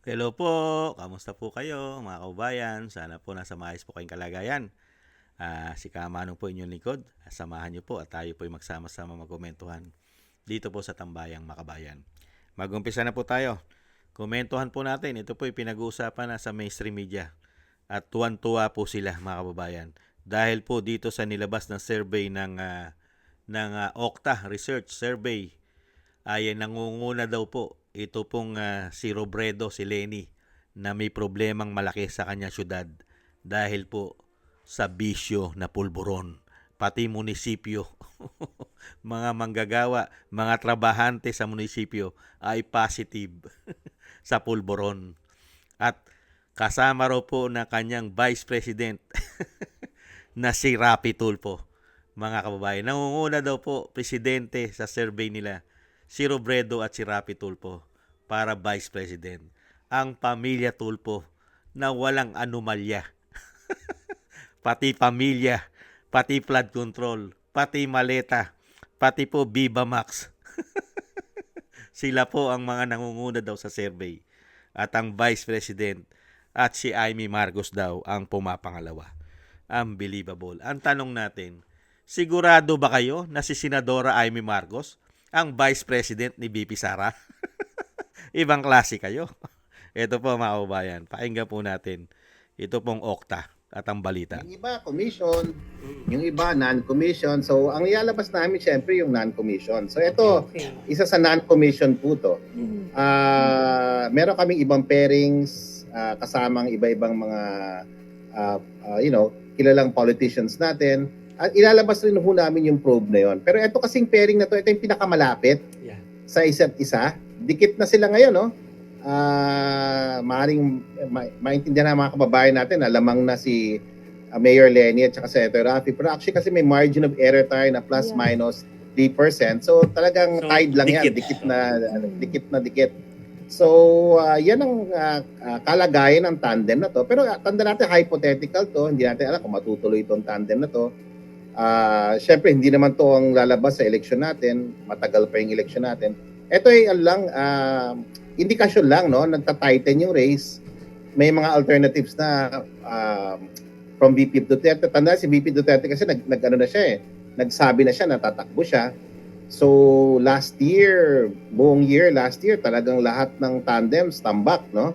Hello po, kamusta po kayo mga kababayan? Sana po nasa maayos po kayong kalagayan. Si Kamanong po inyong likod. Samahan niyo po at tayo po ay magsama-sama magkomentuhan dito po sa Tambayang Makabayan. Mag-umpisa na po tayo. Komentuhan po natin. Ito po ay pinag-uusapan na sa mainstream media. At tuwan-tuwa po sila mga kababayan. Dahil po dito sa nilabas na survey ng Okta Research Survey ay nangunguna daw po ito pong si Robredo, si Lenny, na may problemang malaki sa kanyang syudad dahil po sa bisyo na pulburon. Pati munisipyo, mga manggagawa, mga trabahante sa munisipyo ay positive sa pulburon. At kasama raw po na kanyang Vice President na si Rapi Tulfo. Mga kababayan, nangunguna daw po presidente sa survey nila si Robredo at si Rapi Tulfo para Vice President. Ang pamilya Tulfo na walang anomalya. Pati pamilya, pati flood control, pati maleta, pati po Viva Max. Sila po ang mga nangunguna daw sa survey. At ang Vice President at si Amy Marcos daw ang pumapangalawa. Unbelievable. Ang tanong natin, sigurado ba kayo na si Senadora Amy Marcos ang Vice President ni BP Sara? Ibang klase kayo. Ito po mga kababayan, pakinggan po natin. Ito pong Okta at ang balita. Yung iba, commission. Yung iba, non-commission. So, ang ilalabas namin, syempre, yung non-commission. So, ito, isa sa non-commission po to. Meron kaming ibang pairings, kasamang iba-ibang mga, kilalang politicians natin. At ilalabas rin ho namin yung probe na yon. Pero ito kasing pairing na to, ito yung pinakamalapit sa isa't isa. Dikit na sila ngayon, no? Maaaring maintindihan ng mga kababayan natin na lamang na si Mayor Lenny at saka Senator Rafi. Pero actually kasi may margin of error tayo na plus minus 3%. So talagang tied lang yan. Dikit na dikit. So yan ang kalagayan ng tandem na to. Pero tanda natin hypothetical to. Hindi natin alam kung matutuloy itong tandem na to. Siyempre hindi naman to ang lalabas sa eleksyon natin. Matagal pa yung eleksyon natin. Ito ay indikasyon lang, no? Nagta-tighten yung race. May mga alternatives na from VP Duterte. Tanda si VP Duterte kasi nag-ano na siya eh. Nagsabi na siya, natatakbo siya. So last year, buong year, last year, talagang lahat ng tandems tambak, no?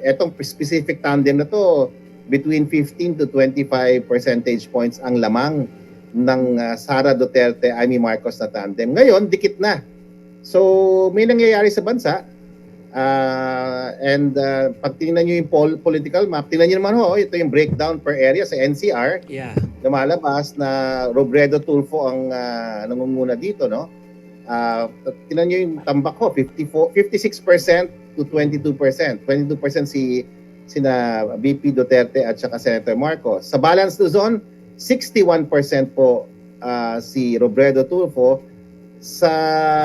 Etong specific tandem na to, between 15 to 25 percentage points ang lamang ng Sara Duterte, Amy Marcos na tandem. Ngayon, dikit na. So, may nangyayari sa bansa. Pag tingnan nyo yung political map, tingnan nyo naman ito yung breakdown per area sa NCR. Lumalabas na Robredo Tulfo ang nangunguna dito, no? Tingnan nyo yung tambak 56% to 22%. 22% sina VP Duterte at saka Senator Marcos. Sa balance to zone, 61% po si Robredo Tulfo. Sa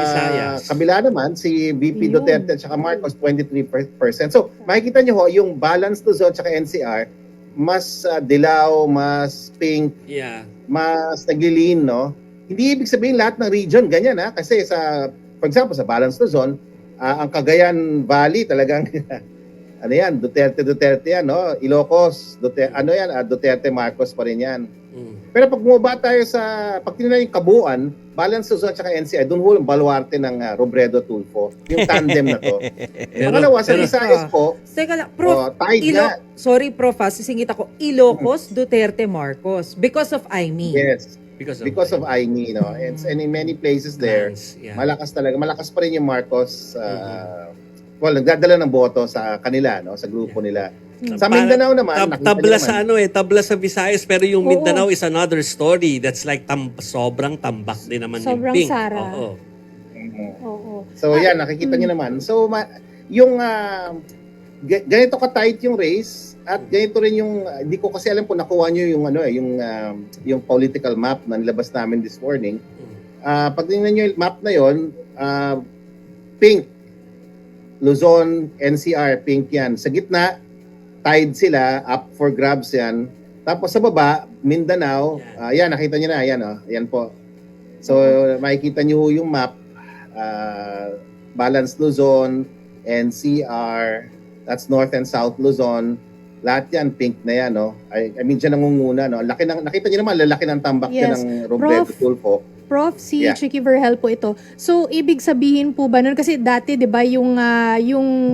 Visayas. Kabila naman, si VP Duterte at saka Marcos, 23%. So, makikita nyo yung balance to zone at saka NCR, mas dilaw, mas pink, mas naglilin, no? Hindi ibig sabihin lahat ng region ganyan, ha? Kasi for example, sa balance to zone, ang Cagayan Valley talagang ano yan, Duterte yan, no? Ilocos, Duterte Marcos pa rin yan. Pero pag bumaba tayo pag tinignan yung kabuuan, balance to zone at NCI, doon ho yung baluarte ng Robredo Tulfo, yung tandem na to. Pangalawa, sa Visayas po, teka lang, Prof, sorry Prof, sisingit ako, Ilocos, Duterte Marcos, because of Amy. Yes, because of Amy, no? And in many places there, malakas talaga, malakas pa rin yung Marcos, nagdadala ng boto sa kanila, no? Sa grupo nila. Sa Mindanao naman, tabla sa tabla sa Visayas, pero yung Mindanao is another story. That's like sobrang tambak din naman sobrang yung pink. Sara. Oo. So yan, nakikita niyo naman. So yung ganito ka-tight yung race at ganito rin yung hindi ko kasi alam kung nakuha niyo yung yung political map na nilabas namin this morning. Pag tingnan niyo yung map na yon, pink Luzon, NCR, pink yan. Sa gitna, tied sila, up for grabs yan. Tapos sa baba, Mindanao, yan, nakita nyo na, yan po. So, makikita nyo yung map, Balance Luzon, NCR, that's North and South Luzon. Lahat yan, pink na yan, no? I mean, dyan nangunguna, no? Laki ng, nakita niyo naman, lalaki ng tambak Yes. yan ng Robredo Tulfo. Prof, si Yeah. Chicky Verhel po ito. So, ibig sabihin po ba nun? Kasi dati, di ba, yung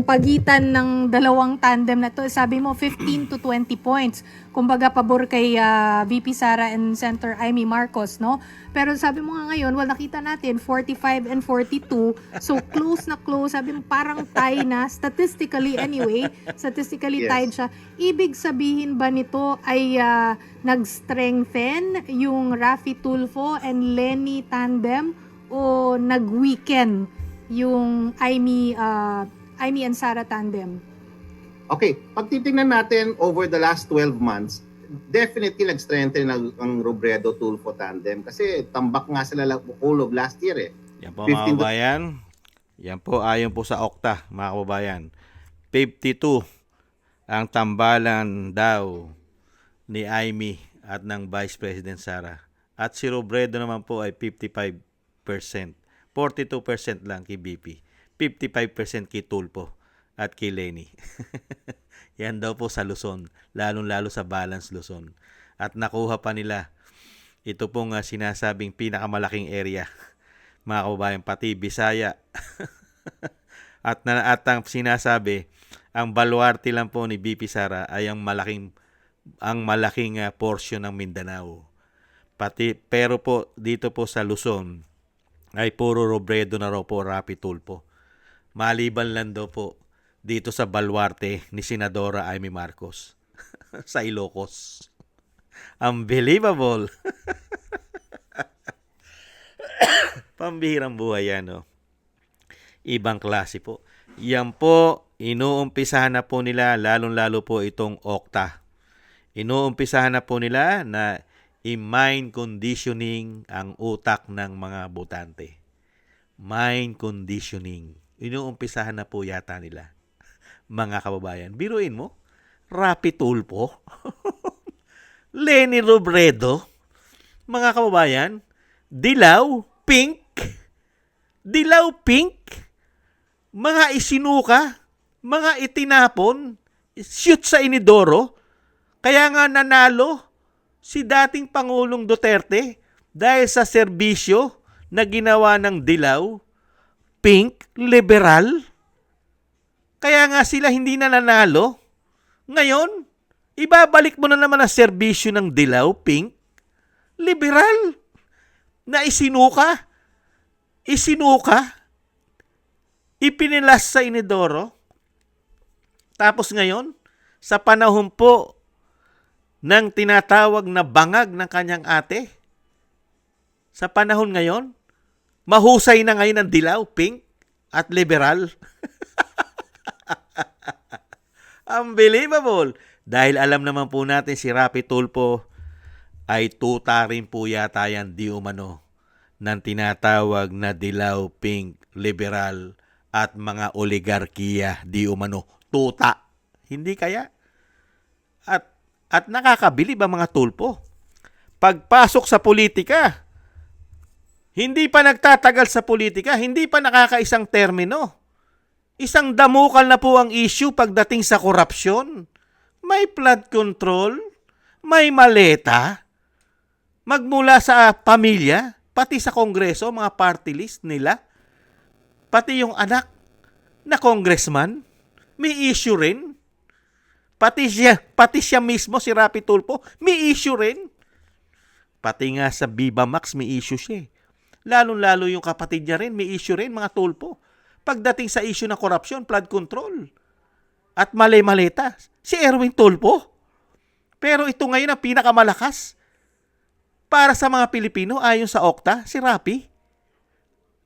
pagitan ng dalawang tandem na to, sabi mo, 15 to 20 points. Kumbaga, pabor kay VP Sara and Senator Amy Marcos, no? Pero sabi mo nga ngayon, well, nakita natin, 45 and 42. So, close na close. Sabi mo, parang tie na. Statistically, anyway. Statistically, Yes. tied siya. Ibig sabihin ba nito ay nag-strengthen yung Raffy Tulfo and Lenny tandem o nag-weaken yung Amy and Sara tandem? Okay, pag titingnan natin over the last 12 months, definitely nag-strengthen ang Robredo Tulfo tandem kasi tambak nga sila whole of last year eh. Yan po mga kababayan. Yan po ayon po sa Okta mga kababayan. 52 ang tambalan daw ni Amy at ng Vice President Sara. At si Robredo naman po ay 55%. 42% lang kay BP. 55% kay Tulfo at kay Lenny. Yan daw po sa Luzon, lalong-lalo sa Balance Luzon. At nakuha pa nila ito pong sinasabing pinakamalaking area. Mga kababayan, pati Bisaya. at ang sinasabi, ang baluarte lang po ni BP Sara ay ang malaking portion ng Mindanao. Pero po dito po sa Luzon ay puro Robredo na raw po, Raffy Tulfo. Maliban lang daw po dito sa baluarte ni Senadora Amy Marcos sa Ilocos. Unbelievable. Pambihirang buhay yan, no? Ibang klase po. Yan po, inuumpisahan na po nila, lalong-lalo po itong Okta. Inuumpisahan na po nila na i-mind conditioning ang utak ng mga botante. Mind conditioning. Inuumpisahan na po yata nila. Mga kababayan, biruin mo, Raffy Tulfo, Lenny Robredo, mga kababayan, dilaw, pink, mga isinuka, mga itinapon, shoot sa inidoro. Kaya nga nanalo si dating Pangulong Duterte dahil sa serbisyo na ginawa ng dilaw, pink, liberal. Kaya nga sila hindi na nanalo. Ngayon, ibabalik mo na naman ang serbisyo ng dilaw, pink, liberal, na isinuka, ipinilas sa inidoro. Tapos ngayon, sa panahon po ng tinatawag na bangag ng kanyang ate, sa panahon ngayon, mahusay na ngayon ang dilaw, pink, at liberal. Unbelievable. Dahil alam naman po natin si Raffy Tulfo ay tuta rin po yata yan di umano ng tinatawag na dilaw, pink, liberal at mga oligarkiya di umano. Tuta. Hindi kaya? At nakakabilib ang mga Tulfo. Pagpasok sa politika, hindi pa nagtatagal sa politika, hindi pa nakakaisang termino. Isang damukal na po ang issue pagdating sa korupsyon. May flood control, may maleta, magmula sa pamilya, pati sa kongreso, mga party list nila, pati yung anak na congressman, may issue rin. Pati siya mismo, si Raffy Tulfo, may issue rin. Pati nga sa Viva Max, may issue siya. Lalo-lalo yung kapatid niya rin, may issue rin, mga Tulfo. Pagdating sa issue ng korupsyon, flood control, at maleta, si Erwin Tulfo. Pero ito ngayon ang pinakamalakas para sa mga Pilipino ayon sa Okta, si Raffy.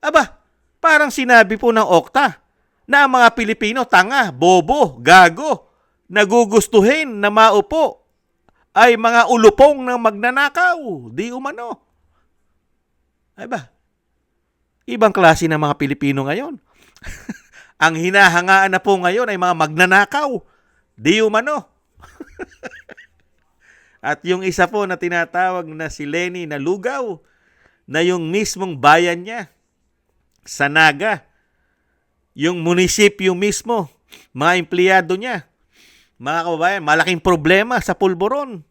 Aba, parang sinabi po ng Okta na ang mga Pilipino tanga, bobo, gago, nagugustuhin na maupo ay mga ulupong ng magnanakaw, di umano. Ay ba? Ibang klase ng mga Pilipino ngayon. Ang hinahangaan na po ngayon ay mga magnanakaw. Di umano. At yung isa po na tinatawag na si Lenny na lugaw, na yung mismong bayan niya, sa Naga, Yung munisipyo mismo, mga empleyado niya, mga kababayan, malaking problema sa pulburon.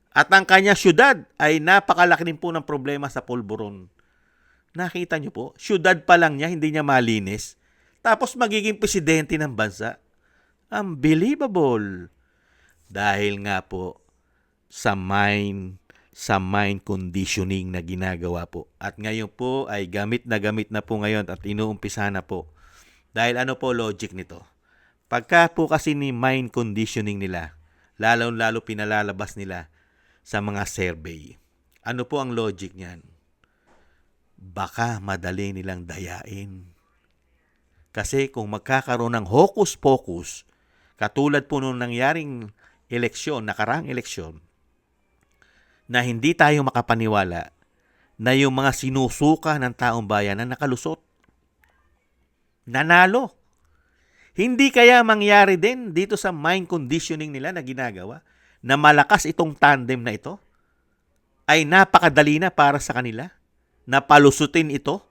At ang kanya syudad ay napakalaki din po ng problema sa pulburon. Nakita niyo po, syudad pa lang niya, hindi niya malinis. Tapos magiging presidente ng bansa. Unbelievable. Dahil nga po sa mind conditioning na ginagawa po. At ngayon po ay gamit na po ngayon at inuumpisa na po. Dahil ano po logic nito? Pagka po kasi ni mind conditioning nila, lalo pinalalabas nila sa mga survey. Ano po ang logic niyan? Baka madali nilang dayain. Kasi kung magkakaroon ng hocus-pocus, katulad po nung nangyaring eleksyon, nakaraang eleksyon, na hindi tayo makapaniwala na yung mga sinusuka ng taong bayan na nakalusot, nanalo. Hindi kaya mangyari din dito sa mind conditioning nila na ginagawa na malakas itong tandem na ito ay napakadali na para sa kanila na palusutin ito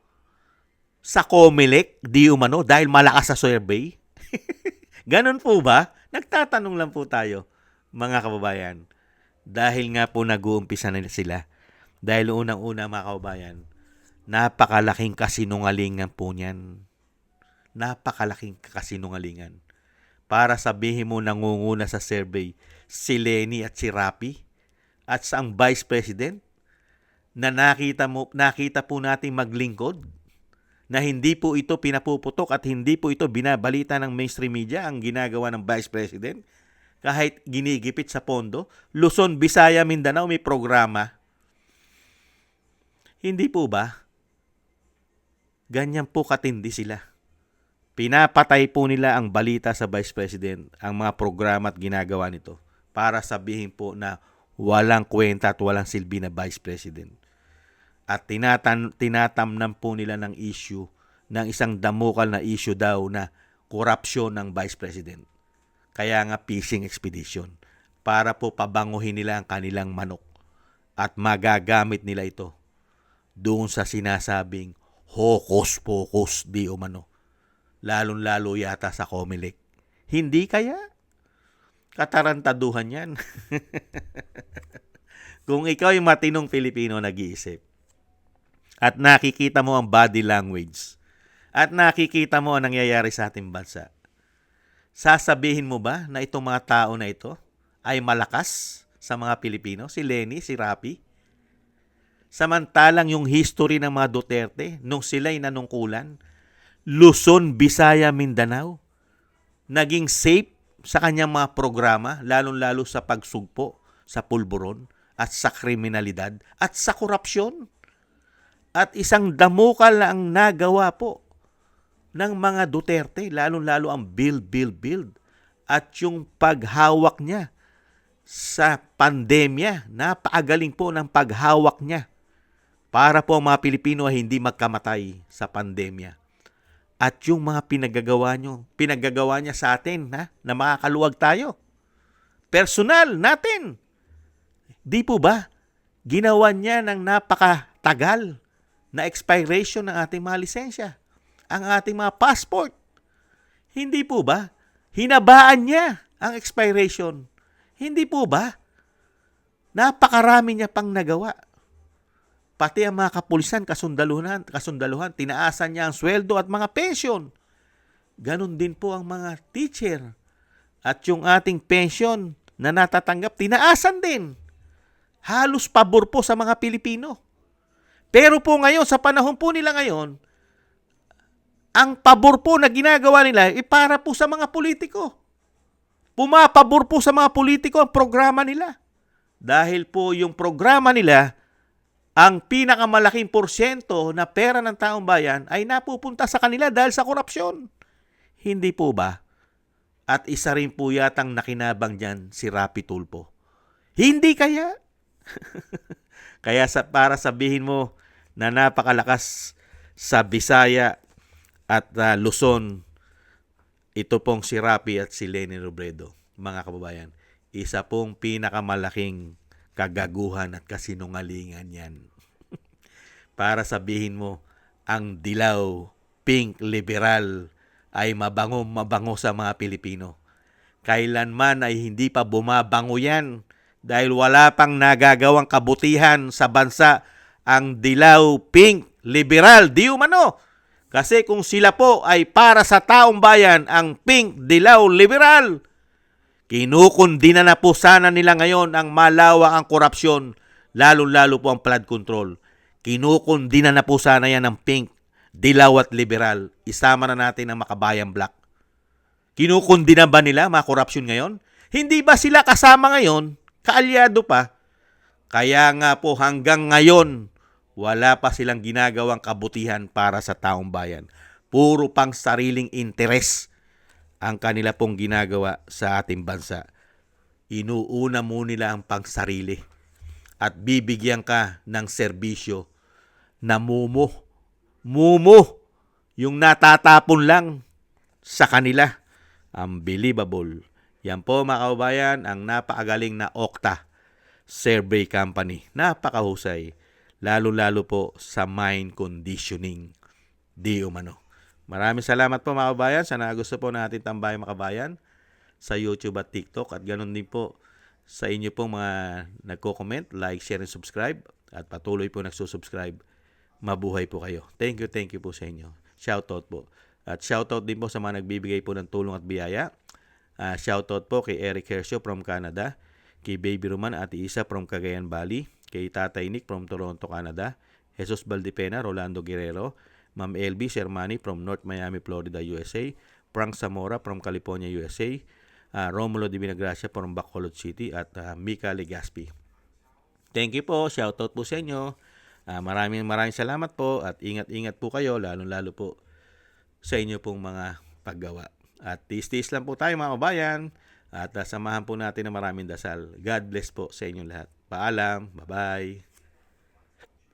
sa COMELEC di umano dahil malakas sa survey? Ganon po ba? Nagtatanong lang po tayo, mga kababayan. Dahil nga po nag-uumpisa na sila. Dahil unang-una, mga kababayan, napakalaking kasinungalingan po niyan. Napakalaking kasinungalingan. Para sabihin mo nangunguna sa survey si Leni at si Rapi at sa ang Vice President na nakita po nating maglingkod, na hindi po ito pinapuputok at hindi po ito binabalita ng mainstream media ang ginagawa ng Vice President kahit ginigipit sa pondo. Luzon, Visaya, Mindanao may programa. Hindi po ba? Ganyan po katindi sila. Pinapatay po nila ang balita sa Vice President, ang mga programa at ginagawa nito para sabihin po na walang kwenta at walang silbi na Vice President. At tinatamnan po nila ng issue, ng isang damukal na issue daw na korupsyon ng Vice President. Kaya nga fishing expedition para po pabanguhin nila ang kanilang manok at magagamit nila ito doon sa sinasabing hocus-pocus di umano. Lalong-lalo yata sa COMELEC. Hindi kaya? Katarantaduhan yan. Kung ikaw ay matinong Pilipino nag-iisip, at nakikita mo ang body language, at nakikita mo ang nangyayari sa ating bansa, sasabihin mo ba na itong mga tao na ito ay malakas sa mga Pilipino? Si Leni, si Rapi? Samantalang yung history ng mga Duterte, nung sila'y nanungkulan, Luzon, Visaya, Mindanao, naging safe sa kanyang mga programa, lalong-lalo sa pagsugpo sa pulburon at sa kriminalidad at sa korupsyon. At isang damukal na ang nagawa po ng mga Duterte, lalong-lalo ang build. At yung paghawak niya sa pandemya, napakagaling po ng paghawak niya para po ang mga Pilipino ay hindi magkamatay sa pandemya. At yung mga pinagagawa niya sa atin na makakaluwag tayo. Personal natin. Di po ba? Ginawa niya ng napakatagal na expiration ng ating mga lisensya, ang ating mga passport. Hindi po ba? Hinabaan niya ang expiration. Hindi po ba? Napakarami niya pang nagawa. Pati ang mga kapulisan, kasundaluhan, tinaasan niya ang sweldo at mga pension. Ganon din po ang mga teacher. At yung ating pension na natatanggap, tinaasan din. Halos pabor po sa mga Pilipino. Pero po ngayon, sa panahon po nila ngayon, ang pabor po na ginagawa nila ay para po sa mga politiko. Pumapabor po sa mga politiko ang programa nila. Dahil po yung programa nila, ang pinakamalaking porsyento na pera ng taong bayan ay napupunta sa kanila dahil sa korupsyon. Hindi po ba? At isa rin po yatang nakinabang dyan si Rapi Tulfo. Hindi kaya? Kaya para sabihin mo na napakalakas sa Visaya at Luzon, ito pong si Rapi at si Leni Robredo, mga kababayan. Isa pong pinakamalaking kagaguhan at kasinungalingan yan. Para sabihin mo, ang dilaw, pink, liberal ay mabango sa mga Pilipino. Kailanman ay hindi pa bumabango yan dahil wala pang nagagawang kabutihan sa bansa ang dilaw, pink, liberal, di umano. Kasi kung sila po ay para sa taong bayan, ang pink, dilaw, liberal, kinukundina na po sana nila ngayon ang malawak ang korupsyon, lalo-lalo po ang flood control. Kinukundina na po sana yan ng pink, dilaw at liberal. Isama na natin ang Makabayan Black. Kinukundina ba nila mga korupsyon ngayon? Hindi ba sila kasama ngayon? Kaalyado pa. Kaya nga po hanggang ngayon, wala pa silang ginagawang kabutihan para sa taong bayan. Puro pang sariling interes ang kanila pong ginagawa sa ating bansa. Inuuna mo nila ang pangsarili at bibigyan ka ng serbisyo na mumo, yung natatapon lang sa kanila. Unbelievable. Yan po mga kaubayan, ang napakagaling na Okta Survey Company. Napakahusay. Lalo-lalo po sa mind conditioning. Di umano. Maraming salamat po mga kabayan. Sana gusto po natin tambayan mga kabayan sa YouTube at TikTok. At ganoon din po sa inyo pong mga nagko-comment, like, share, and subscribe. At patuloy po nagsusubscribe. Mabuhay po kayo. Thank you po sa inyo. Shoutout po. At shoutout din po sa mga nagbibigay po ng tulong at biyaya. Shoutout po kay Eric Hercio from Canada, kay Baby Roman Ate Isa from Cagayan Valley, kay Tatay Nick from Toronto, Canada, Jesus Valdipena, Rolando Guerrero, Ma'am LB Shermani from North Miami, Florida, USA, Frank Zamora from California, USA, Romulo Di Vinagracia from Bacolod City, at Mika Legaspi. Thank you po. Shoutout po sa inyo. Maraming salamat po at ingat-ingat po kayo, lalo-lalo po sa inyo pong mga paggawa. At tiis-tiis lang po tayo mga kabayan at samahan po natin ng maraming dasal. God bless po sa inyong lahat. Paalam. Bye-bye.